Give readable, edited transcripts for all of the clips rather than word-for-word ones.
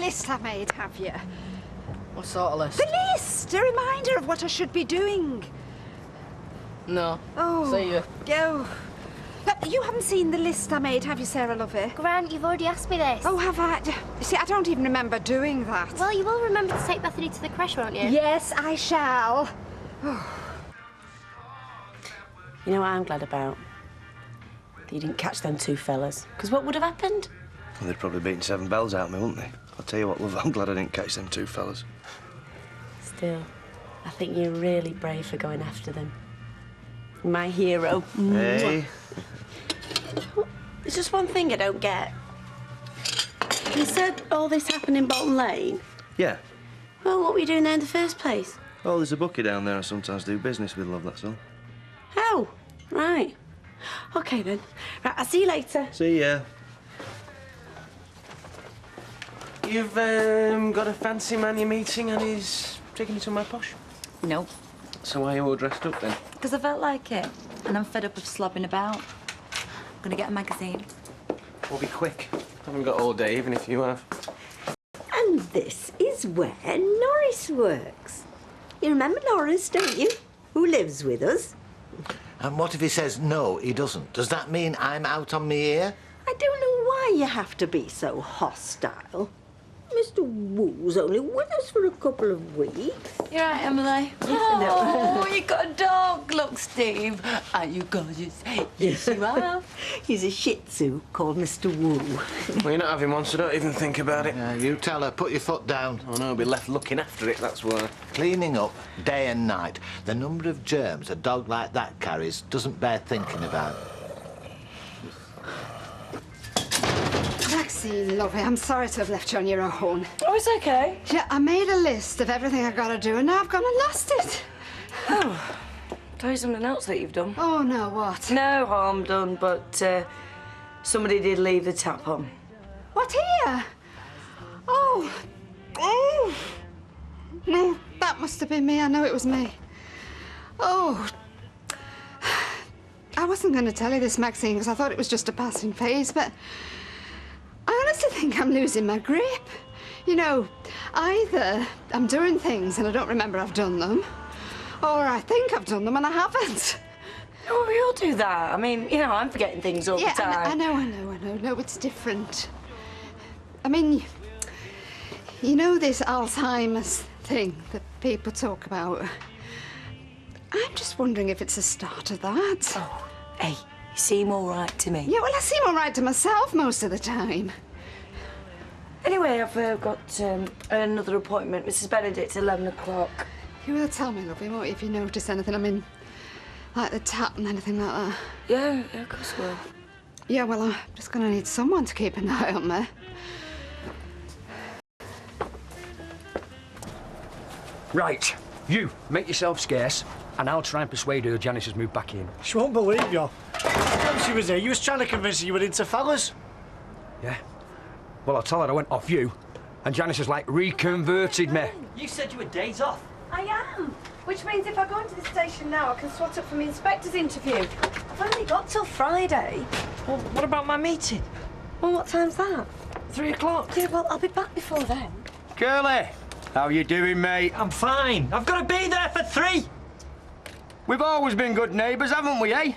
list I made, have you? What sort of list? The list! A reminder of what I should be doing. No. Oh. See you. Go. You haven't seen the list I made, have you, Sarah Lovey? Gran, you've already asked me this. Oh, have I? You see, I don't even remember doing that. Well, you will remember to take Bethany to the creche, won't you? Yes, I shall. You know what I'm glad about? That you didn't catch them two fellas. Because what would have happened? Well, they'd probably beaten 7 bells out of me, wouldn't they? I'll tell you what, love, I'm glad I didn't catch them two fellas. Still, I think you're really brave for going after them. My hero. Hey. There's just one thing I don't get. You said all this happened in Bolton Lane? Yeah. Well, what were you doing there in the first place? Oh, there's a bookie down there I sometimes do business with, love, that's all. Oh, right. OK, then. Right, I'll see you later. See ya. You've got a fancy man you're meeting and he's taking you somewhere posh? No, So why are you all dressed up then? because I felt like it, and I'm fed up of slobbing about. I'm gonna get a magazine. We'll be quick. I haven't got all day, even if you have. And this is where Norris works. You remember Norris, don't you? Who lives with us? And what if he says no, he doesn't? Does that mean I'm out on me ear? I don't know why you have to be so hostile. Mr. Woo's only with us for a couple of weeks. You're right, Emily. Oh, you got a dog. Look, Steve. Are you gorgeous? Yes, you are. He's a Shih Tzu called Mr. Woo. Well, you're not having one, so don't even think about it. Yeah, you tell her, put your foot down. Oh, no, I'll be left looking after it, that's why. Cleaning up day and night. The number of germs a dog like that carries doesn't bear thinking about. Maxine, lovey, I'm sorry to have left you on your own. Oh, it's OK. Yeah, I made a list of everything I gotta do, and now I've gone and lost it. Oh, tell you something else that you've done. Oh, no, what? No harm done, but somebody did leave the tap on. What, here? Oh. Oh. No, that must have been me. I know it was me. Oh. I wasn't going to tell you this, Maxine, because I thought it was just a passing phase, but I honestly think I'm losing my grip. You know, either I'm doing things and I don't remember I've done them, or I think I've done them and I haven't. Oh, we all do that. I mean, you know, I'm forgetting things all the time. I know. No, it's different. I mean, you know this Alzheimer's thing that people talk about? I'm just wondering if it's a start of that. Oh, hey, you seem all right to me. Yeah, well, I seem all right to myself most of the time. Anyway, I've got another appointment. Mrs. Benedict, 11 o'clock. You will tell me, lovey, won't you, if you notice anything? I mean, like the tap and anything like that. Yeah, of course I will. Yeah, well, I'm just going to need someone to keep an eye on me. Right, you, make yourself scarce, and I'll try and persuade her Janice has moved back in. She won't believe you. When she was here, you was trying to convince her you were into fellas. Yeah? Well, I'll tell her I went off you, and Janice has, like, reconverted me. You said you were days off. I am. Which means if I go into the station now, I can swat up from the inspector's interview. I've only got till Friday. Well, what about my meeting? Well, what time's that? 3 o'clock. Yeah, well, I'll be back before then. Curly, how you doing, mate? I'm fine. I've got to be there for 3. We've always been good neighbours, haven't we, eh?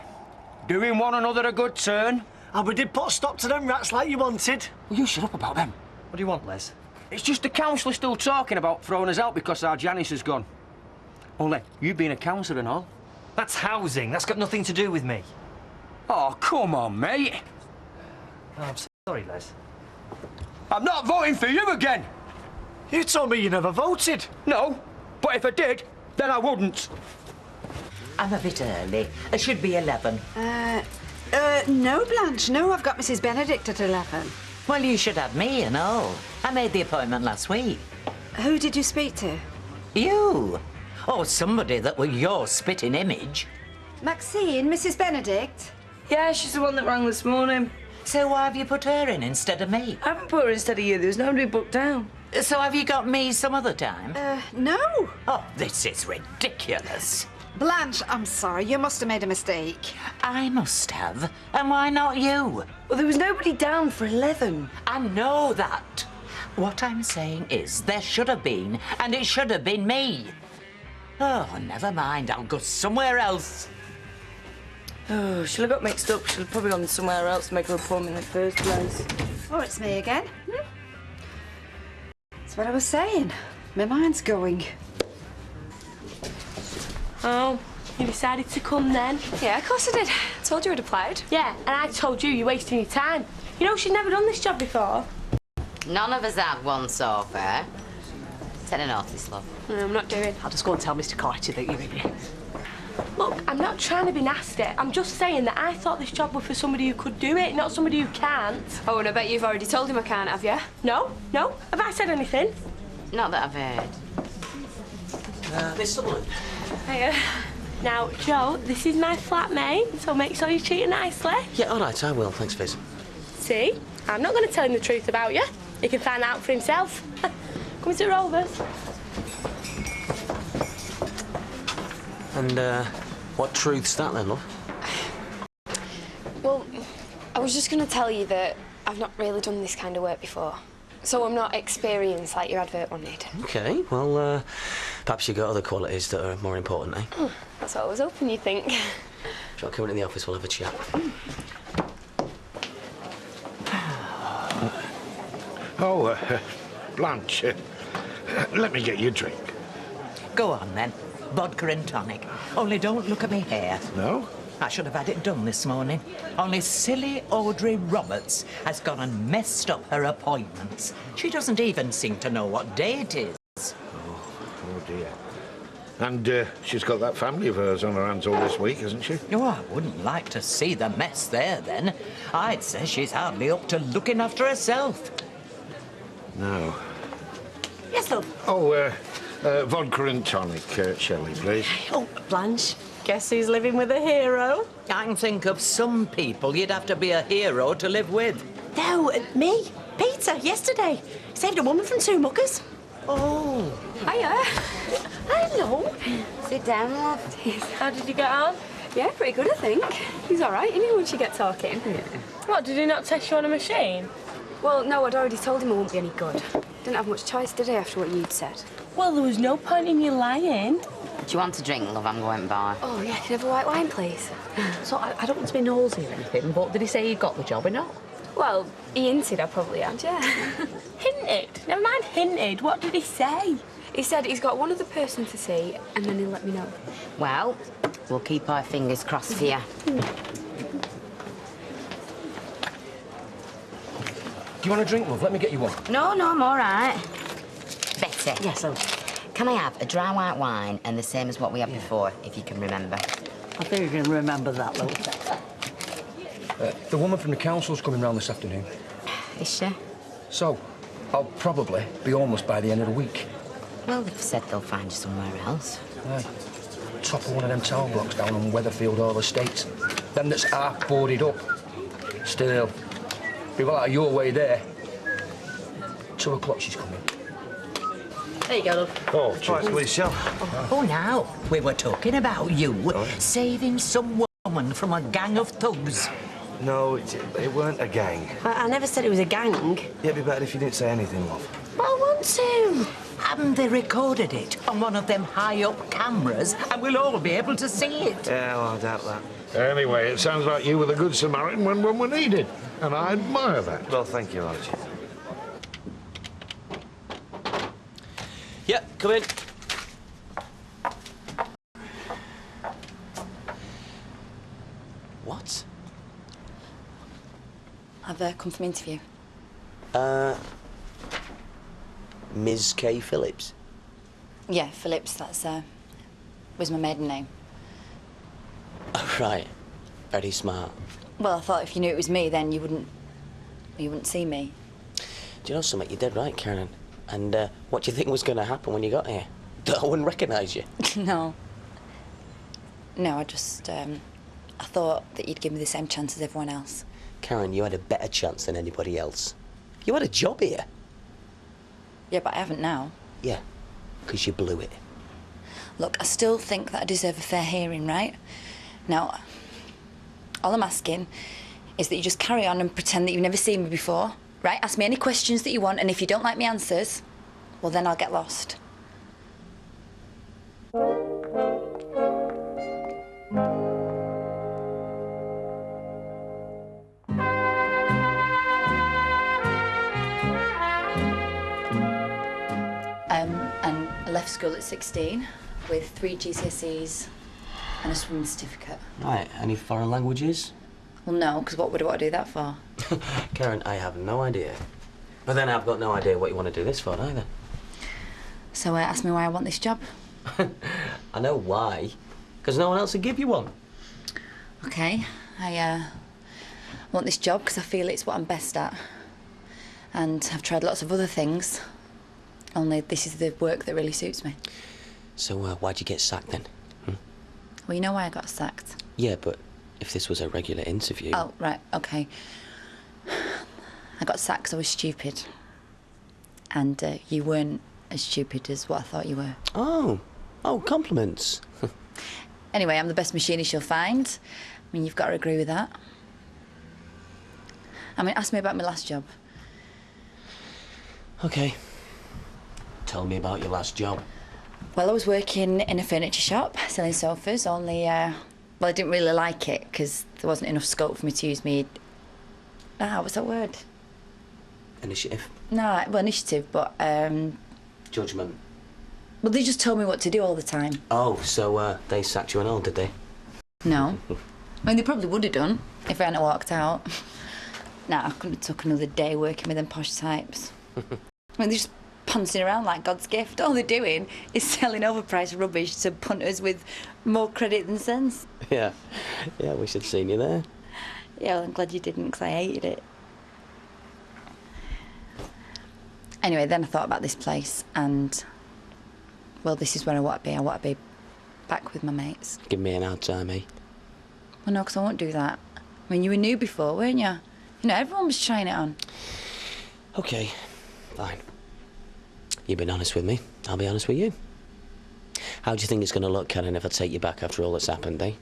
Doing one another a good turn. And we did put a stop to them rats like you wanted. Well, you shut up about them. What do you want, Les? It's just the council still talking about throwing us out because our Janice has gone. Only, you've been a councillor and all. That's housing. That's got nothing to do with me. Oh, come on, mate. Oh, I'm sorry, Les. I'm not voting for you again. You told me you never voted. No, but if I did, then I wouldn't. I'm a bit early. It should be 11. No, Blanche, no, I've got Mrs. Benedict at 11. Well, you should have me and all. I made the appointment last week. Who did you speak to? You? Oh, somebody that were your spitting image. Maxine, Mrs. Benedict? Yeah, she's the one that rang this morning. So why have you put her in instead of me? I haven't put her instead of you. There's nobody booked down. So have you got me some other time? No. Oh, this is ridiculous. Blanche, I'm sorry, you must have made a mistake. I must have. And why not you? Well, there was nobody down for 11. I know that. What I'm saying is there should have been, and it should have been me. Oh, never mind. I'll go somewhere else. Oh, she'll have got mixed up. She'll have probably gone somewhere else to make her appointment in the first place. Oh, it's me again. That's what I was saying. My mind's going. Oh, you decided to come then? Yeah, of course I did. I told you I'd applied. Yeah, and I told you you're wasting your time. You know, she's never done this job before. None of us have one so far. Take a notice, love. I'm not doing. I'll just go and tell Mr. Carty that you're in it. Look, I'm not trying to be nasty. I'm just saying that I thought this job was for somebody who could do it, not somebody who can't. Oh, and I bet you've already told him I can't, have you? No, no. Have I said anything? Not that I've heard. Miss Sutherland. Hiya. Now, Joe, this is my flatmate, so make sure you treat her nicely. Yeah, all right, I will. Thanks, Fizz. See? I'm not going to tell him the truth about you. He can find out for himself. Come to Rovers. And, what truth's that then, love? Well, I was just going to tell you that I've not really done this kind of work before. So I'm not experienced like your advert wanted. OK, well, perhaps you've got other qualities that are more important, eh? That's what I was hoping you'd think. Do you want to come into the office? We'll have a chat. Oh, Blanche, let me get you a drink. Go on, then. Vodka and tonic. Only don't look at me hair. No? I should have had it done this morning. Only silly Audrey Roberts has gone and messed up her appointments. She doesn't even seem to know what day it is. Oh dear. And she's got that family of hers on her hands all this week, hasn't she? Oh, I wouldn't like to see the mess there, then. I'd say she's hardly up to looking after herself. No. Yes, love. Oh, vodka and tonic, Shelley, please. Oh, Blanche. Guess who's living with a hero? I can think of some people you'd have to be a hero to live with. No, me. Peter, yesterday. Saved a woman from two muckers. Oh. Hiya. Hello. Sit down, love. How did you get on? Yeah, pretty good, I think. He's all right, isn't he, once you get talking? Yeah. What, did he not test you on a machine? Well, no, I'd already told him I wouldn't be any good. Didn't have much choice, did I, after what you'd said? Well, there was no point in you lying. Do you want a drink, love? I'm going by. Oh, yeah, can I have a white wine, please? So I don't want to be nosy or anything, but did he say he got the job or not? Well, he hinted I probably had, yeah. Hinted? Never mind hinted. What did he say? He said he's got one other person to see, and then he'll let me know. Well, we'll keep our fingers crossed for you. Do you want a drink, love? Let me get you one. No, I'm all right. Betty. Yes, love. Can I have a dry white wine and the same as what we had before, if you can remember? I think you can remember that, love. The woman from the council's coming round this afternoon. Is she? So, I'll probably be homeless by the end of the week. Well, they've said they'll find you somewhere else. Aye. Top of one of them tower blocks down on Weatherfield Hall Estates. Them that's half boarded up. Still, be well out of your way there. 2 o'clock she's coming. There you go, love. Oh, cheers. Please, Shell. Oh, now, we were talking about you saving some woman from a gang of thugs. No, it weren't a gang. I never said it was a gang. Yeah, it'd be better if you didn't say anything, love. But I want to. Haven't they recorded it on one of them high-up cameras, and we'll all be able to see it? Yeah, well, I doubt that. Anyway, it sounds like you were the good Samaritan when one were needed, and I admire that. Well, thank you, Archie. Yeah, come in. What? I've come from interview. Ms. K. Phillips? Yeah, Phillips, that's was my maiden name. Oh, right. Very smart. Well, I thought if you knew it was me, then you wouldn't see me. Do you know something? You did right, Karen. And what do you think was going to happen when you got here? That I wouldn't recognise you. No, I just, I thought that you'd give me the same chance as everyone else. Karen, you had a better chance than anybody else. You had a job here. Yeah, but I haven't now. Yeah, because you blew it. Look, I still think that I deserve a fair hearing, right? Now, all I'm asking is that you just carry on and pretend that you've never seen me before, Right, ask me any questions that you want, and if you don't like my answers, well, then I'll get lost. And I left school at 16 with 3 GCSEs and a swimming certificate. Right, any foreign languages? Well, no, because what would I want to do that for? Karen, I have no idea. But then I've got no idea what you want to do this for either. So ask me why I want this job. I know why. Because no one else would give you one. Okay, I want this job because I feel it's what I'm best at. And I've tried lots of other things, only this is the work that really suits me. So why'd you get sacked then? Well, you know why I got sacked? Yeah, but if this was a regular interview... Oh, right, okay. I got sacked because I was stupid. And you weren't as stupid as what I thought you were. Oh, compliments. Anyway, I'm the best machinist you'll find. I mean, you've got to agree with that. I mean, ask me about my last job. OK. Tell me about your last job. Well, I was working in a furniture shop, selling sofas, only, well, I didn't really like it because there wasn't enough scope for me to use me... what's that word? Initiative? No, well, initiative, but, Judgment? Well, they just told me what to do all the time. Oh, so they sacked you and all, did they? No. I mean, they probably would have done if I hadn't walked out. Nah, I couldn't have took another day working with them posh types. I mean, they're just pouncing around like God's gift. All they're doing is selling overpriced rubbish to punters with more credit than sense. Yeah, I wish I'd seen you there. Yeah, well, I'm glad you didn't, because I hated it. Anyway, then I thought about this place, and, well, this is where I want to be. I want to be back with my mates. Give me an hard time, eh? Well, no, because I won't do that. I mean, you were new before, weren't you? You know, everyone was trying it on. OK, fine. You've been honest with me. I'll be honest with you. How do you think it's going to look, Karen, if I take you back after all that's happened, eh?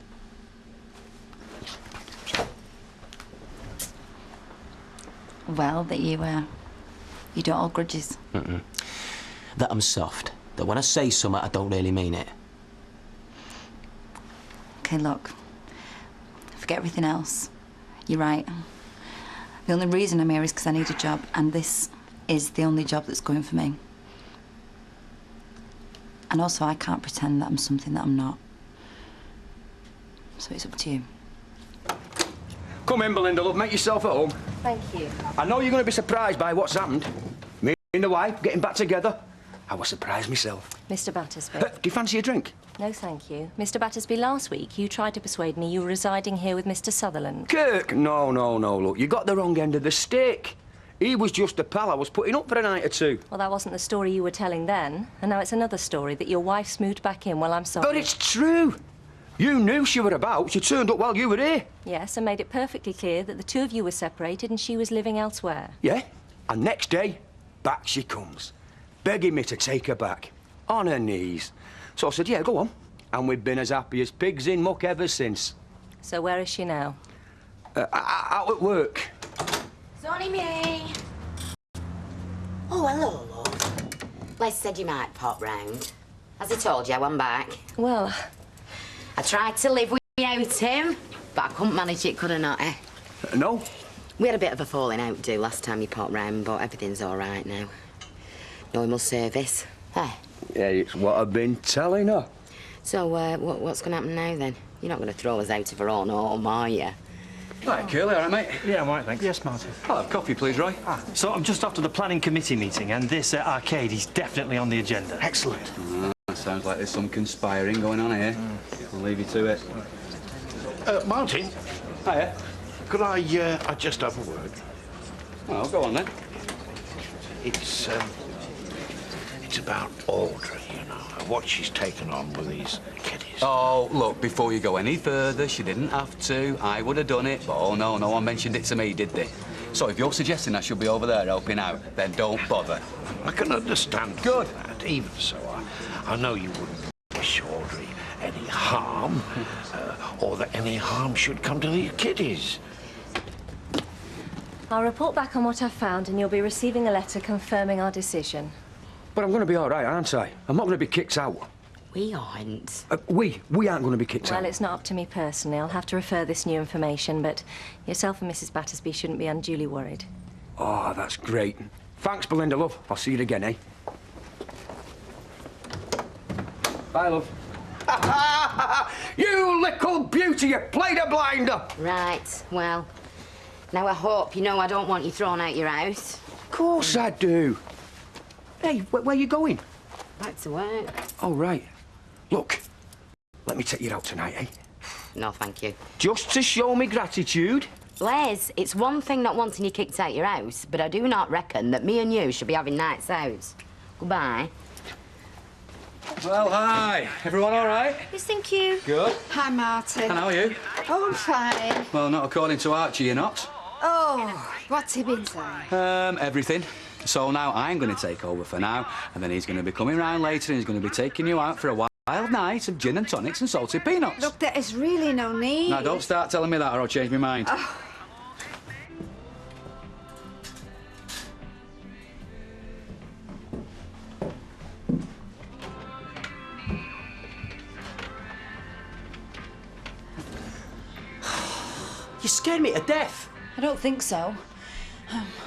Well, that you don't hold grudges. That I'm soft. That when I say something, I don't really mean it. OK, look. Forget everything else. You're right. The only reason I'm here is because I need a job, and this is the only job that's going for me. And also, I can't pretend that I'm something that I'm not. So it's up to you. Come in, Belinda, love, make yourself at home. Thank you. I know you're going to be surprised by what's happened. Me and the wife getting back together. I was surprised myself. Mr. Battersby. Do you fancy a drink? No, thank you. Mr. Battersby, last week you tried to persuade me you were residing here with Mr. Sutherland. Kirk, no, look, you got the wrong end of the stick. He was just a pal I was putting up for a night or two. Well, that wasn't the story you were telling then, and now it's another story that your wife's moved back in while I'm sorry. But it's true. You knew she were about. She turned up while you were here. Yes, and made it perfectly clear that the two of you were separated and she was living elsewhere. Yeah, and next day, back she comes, begging me to take her back, on her knees. So I said, yeah, go on. And we've been as happy as pigs in muck ever since. So where is she now? Out at work. It's only me. Oh, hello, love. Les said you might pop round. As I told you, I went back. Well... I tried to live without him, but I couldn't manage it, could I not, eh? No. We had a bit of a falling out, do, last time you popped round, but everything's all right now. Normal service. Eh? Yeah, it's what I've been telling her. So, what's going to happen now, then? You're not going to throw us out of our own home, are you? Right, Curly, all right, mate? Yeah, I'm all right, thanks. Yes, Martin. I'll have coffee, please, Roy. So I'm just after the planning committee meeting, and this arcade is definitely on the agenda. Excellent. Sounds like there's some conspiring going on here. I'll leave you to it. Martin? Hiya. Could I just have a word? Well, go on then. It's about Audrey, you know, what she's taken on with these kiddies. Oh, look, before you go any further, she didn't have to. I would have done it, but oh no, no one mentioned it to me, did they? So if you're suggesting I should be over there helping out, then don't bother. I can understand that. Even so, I know you wouldn't wish Audrey any harm, or that any harm should come to these kiddies. I'll report back on what I've found and you'll be receiving a letter confirming our decision. But I'm going to be all right, aren't I? I'm not going to be kicked out. We aren't. We aren't going to be kicked out. Well, it's not up to me personally. I'll have to refer this new information, but yourself and Mrs. Battersby shouldn't be unduly worried. Oh, that's great. Thanks, Belinda, love. I'll see you again, eh? Bye, love. You little beauty, you played a blinder! Right, well, now I hope you know I don't want you thrown out your house. Of course I do. Hey, where you going? Back to work. Oh, right. Look, let me take you out tonight, eh? No, thank you. Just to show me gratitude. Les, it's one thing not wanting you kicked out your house, but I do not reckon that me and you should be having nights out. Goodbye. Well, hi. Everyone all right? Yes, thank you. Good. Hi, Martin. And how are you? Oh, I'm fine. Well, not according to Archie, you're not. Oh, what's he been saying? Everything. So now I'm going to take over for now, and then he's going to be coming round later and he's going to be taking you out for a wild night of gin and tonics and salted peanuts. Look, there is really no need. Now, don't start telling me that or I'll change my mind. Oh. You scared me to death. I don't think so.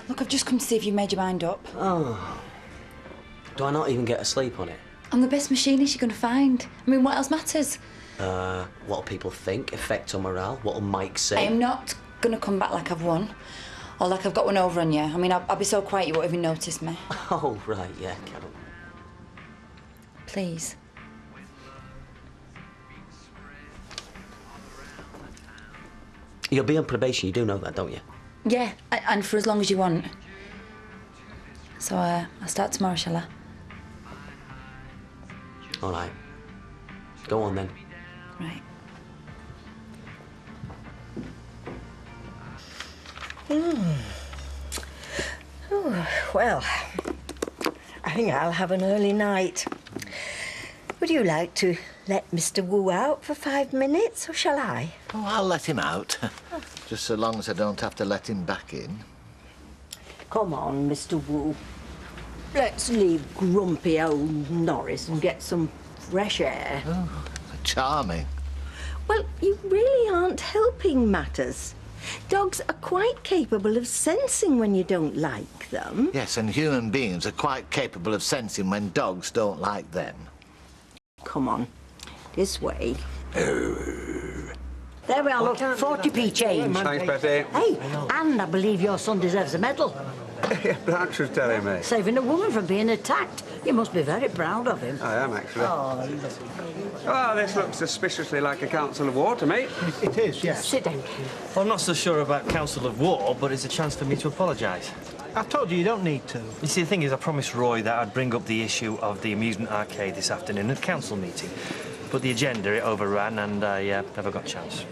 Look, I've just come to see if you've made your mind up. Oh. Do I not even get a sleep on it? I'm the best machinist you're going to find. I mean, what else matters? What'll people think? Effect on morale? What'll Mike say? I am not going to come back like I've won. Or like I've got one over on you. I mean, I'll be so quiet you won't even notice me. Oh, right, yeah, Carol. Please. You'll be on probation, you do know that, don't you? Yeah, and for as long as you want. So, I'll start tomorrow, shall I? All right. Go on, then. Right. Oh, well, I think I'll have an early night. Would you like to let Mr. Wu out for 5 minutes, or shall I? Oh, I'll let him out. Just so long as I don't have to let him back in. Come on, Mr. Wu. Let's leave grumpy old Norris and get some fresh air. Oh, charming. Well, you really aren't helping matters. Dogs are quite capable of sensing when you don't like them. Yes, and human beings are quite capable of sensing when dogs don't like them. Come on, this way. There we are, look, 40p change. Thanks, Betty. Hey, and I believe your son deserves a medal. Blanche was telling me. Saving a woman from being attacked. You must be very proud of him. I am, actually. Oh, Oh, this looks suspiciously like a council of war to me. It is, yes. sit down, Ken. Well, I'm not so sure about Council of War, but it's a chance for me to apologise. I've told you, you don't need to. You see, the thing is, I promised Roy that I'd bring up the issue of the amusement arcade this afternoon at council meeting. But the agenda, it overran, and I never got a chance.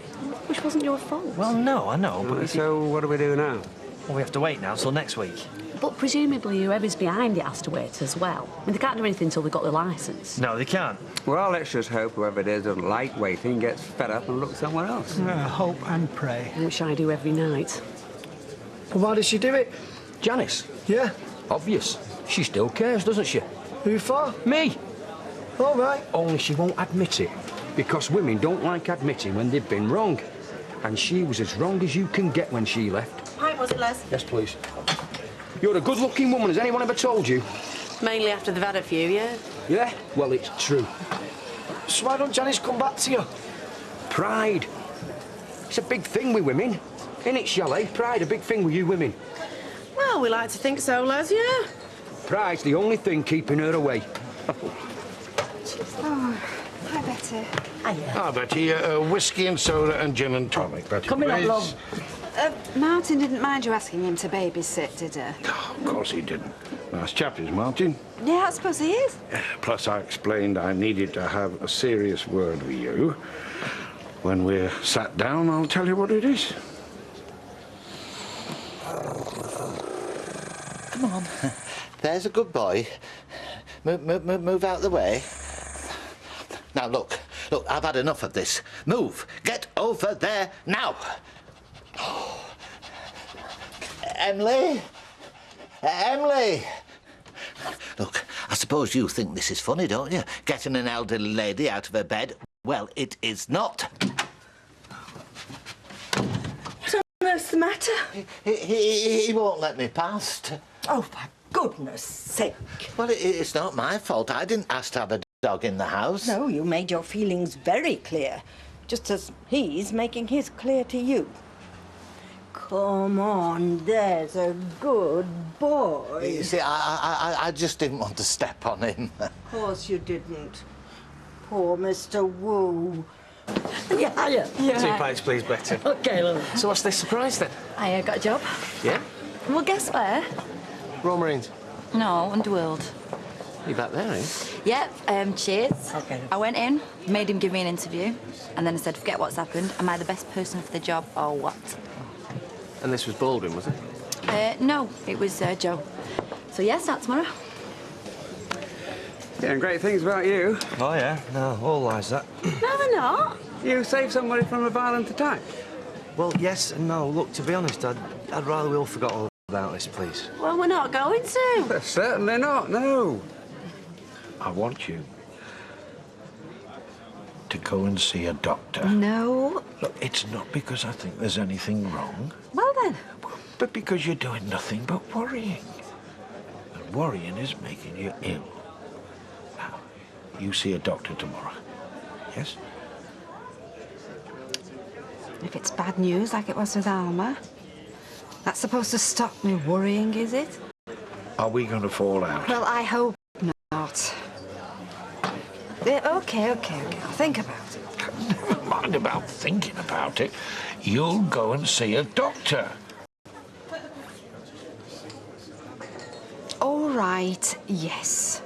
Which wasn't your fault. Well, no, I know, but... So what do we do now? Well, we have to wait now till next week. But presumably whoever's behind it has to wait as well. I mean, they can't do anything until they've got the licence. No, they can't. Well, let's just hope whoever it is doesn't like waiting, gets fed up and looks somewhere else. Hope and pray. Which I do every night. Well, why does she do it? Janice. Yeah? Obvious. She still cares, doesn't she? Who for? Me. All right. Only she won't admit it. Because women don't like admitting when they've been wrong. And she was as wrong as you can get when she left. Pint, was it, Les? Yes, please. You're a good-looking woman. Has anyone ever told you? Mainly after they've had a few, yeah. Yeah? Well, it's true. So why don't Janice come back to you? Pride. It's a big thing with women. Isn't it, Chalet? Pride, a big thing with you women. Well, we like to think so, Les, yeah. Pride's the only thing keeping her away. Oh, hi, Betty. Ah, Betty, whiskey and soda and gin and tonic, Betty, Come in, please. love. Martin didn't mind you asking him to babysit, did he? Oh, of course he didn't. Nice chap is Martin. Yeah, I suppose he is. Plus, I explained I needed to have a serious word with you. When we're sat down, I'll tell you what it is. Come on. There's a good boy. Move out the way. Now, look, I've had enough of this. Move. Get over there now. Emily? Emily! Look, I suppose you think this is funny, don't you? Getting an elderly lady out of her bed. Well, it is not. What's the matter? He won't let me past. Oh, for goodness sake. Well, it's not my fault. I didn't ask to have a dog in the house. No, you made your feelings very clear, just as he's making his clear to you. Come on, there's a good boy. You see, I just didn't want to step on him. Of course you didn't. Poor Mr. Wu. Yeah. 2 pints, please, Betty. OK, love. So what's this surprise, then? I got a job. Yeah? Well, guess where? Royal Marines. No, Underworld. You back there, eh? Yep, cheers. OK. I went in, made him give me an interview, and then I said, forget what's happened. Am I the best person for the job or what? And this was Baldwin, was it? No, it was Joe. So, yeah, start tomorrow. Hearing great things about you. Oh, yeah. No, all lies, that. No, they're not. You saved somebody from a violent attack. Well, yes and no. Look, to be honest, I'd rather we all forgot all about this, please. Well, we're not going to. Certainly not, no. I want you to go and see a doctor. No. Look, it's not because I think there's anything wrong, Well, then. but because you're doing nothing but worrying. And worrying is making you ill. Now, you see a doctor tomorrow, yes? If it's bad news, like it was with Alma, that's supposed to stop me worrying, is it? Are we going to fall out? Well, I hope not. Yeah, OK. I'll think about it. Never mind about thinking about it. You'll go and see a doctor. All right, yes.